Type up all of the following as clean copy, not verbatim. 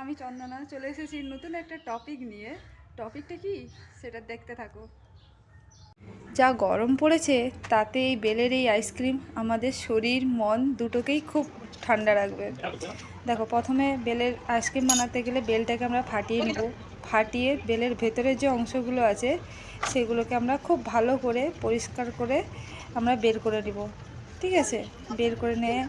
আমি চন্দনা চলে এসেছি নতুন একটা টপিক নিয়ে। টপিকটা কি সেটা দেখতে থাকো। যা গরম পড়েছে তাতে এই বেলের এই আইসক্রিম আমাদের শরীর মন দুটোকেই খুব ঠান্ডা রাখবে। দেখো, প্রথমে বেলের আইসক্রিম বানাতে গেলে বেলটাকে আমরা ফাটিয়ে নেব। ফাটিয়ে বেলের ভেতরের যে অংশগুলো আছে সেগুলোকে আমরা খুব ভালো করে পরিষ্কার করে আমরা বের করে নেব। ঠিক আছে, বের করে নিয়ে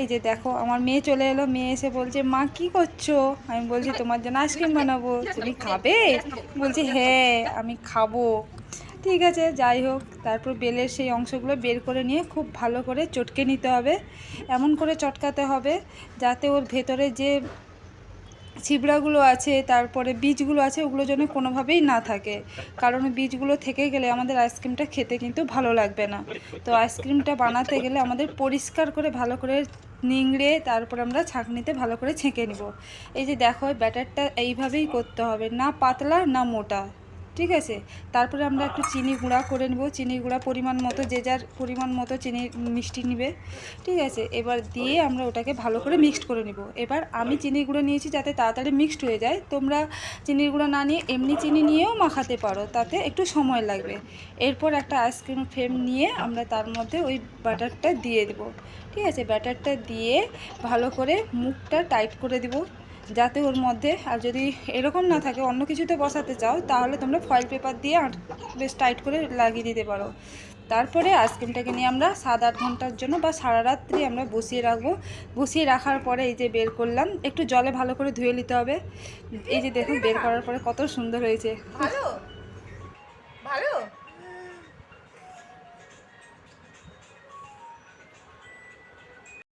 এই যে দেখো আমার মেয়ে চলে এলো। মেয়ে এসে বলছে, মা কি করছো? আমি বলছি, তোমার জন্য আইসক্রিম বানাবো, তুমি খাবে? বলছি, হ্যাঁ আমি খাবো। ঠিক আছে, যাই হোক, তারপর বেলের সেই অংশগুলো বের করে নিয়ে খুব ভালো করে চটকে নিতে হবে। এমন করে চটকাতে হবে যাতে ওর ভেতরে যে ছিবড়াগুলো আছে, তারপরে বীজগুলো আছে, ওগুলো যেন কোনোভাবেই না থাকে। কারণ বীজগুলো থেকে গেলে আমাদের আইসক্রিমটা খেতে কিন্তু ভালো লাগবে না। তো আইসক্রিমটা বানাতে গেলে আমাদের পরিষ্কার করে ভালো করে নিংড়ে তারপর আমরা ছাঁকনিতে ভালো করে ছেঁকে নিব। এই যে দেখো, ব্যাটারটা এইভাবেই করতে হবে, না পাতলা না মোটা। ঠিক আছে, তারপরে আমরা একটু চিনি গুঁড়া করে নেব। চিনি গুঁড়া পরিমাণ মতো, যে যার পরিমাণ মতো চিনি মিষ্টি নেবে। ঠিক আছে, এবার দিয়ে আমরা ওটাকে ভালো করে মিক্সড করে নেব। এবার আমি চিনি গুঁড়ো নিয়েছি যাতে তাড়াতাড়ি মিক্সড হয়ে যায়। তোমরা চিনির গুঁড়ো না নিয়ে এমনি চিনি নিয়েও মাখাতে পারো, তাতে একটু সময় লাগবে। এরপর একটা আইসক্রিম ফ্রেম নিয়ে আমরা তার মধ্যে ওই ব্যাটারটা দিয়ে দেবো। ঠিক আছে, ব্যাটারটা দিয়ে ভালো করে মুখটা টাইট করে দেবো যাতে ওর মধ্যে, আর যদি এরকম না থাকে অন্য কিছুতে বসাতে চাও তাহলে তোমরা ফয়েল পেপার দিয়ে বেশ টাইট করে লাগিয়ে দিতে পারো। তারপরে আইসক্রিমটাকে নিয়ে আমরা 7-8 ঘন্টার জন্য বা সারা রাত্রি আমরা বসিয়ে রাখবো। বসিয়ে রাখার পরে এই যে বের করলাম, একটু জলে ভালো করে ধুয়ে নিতে হবে। এই যে দেখুন, বের করার পরে কত সুন্দর হয়েছে।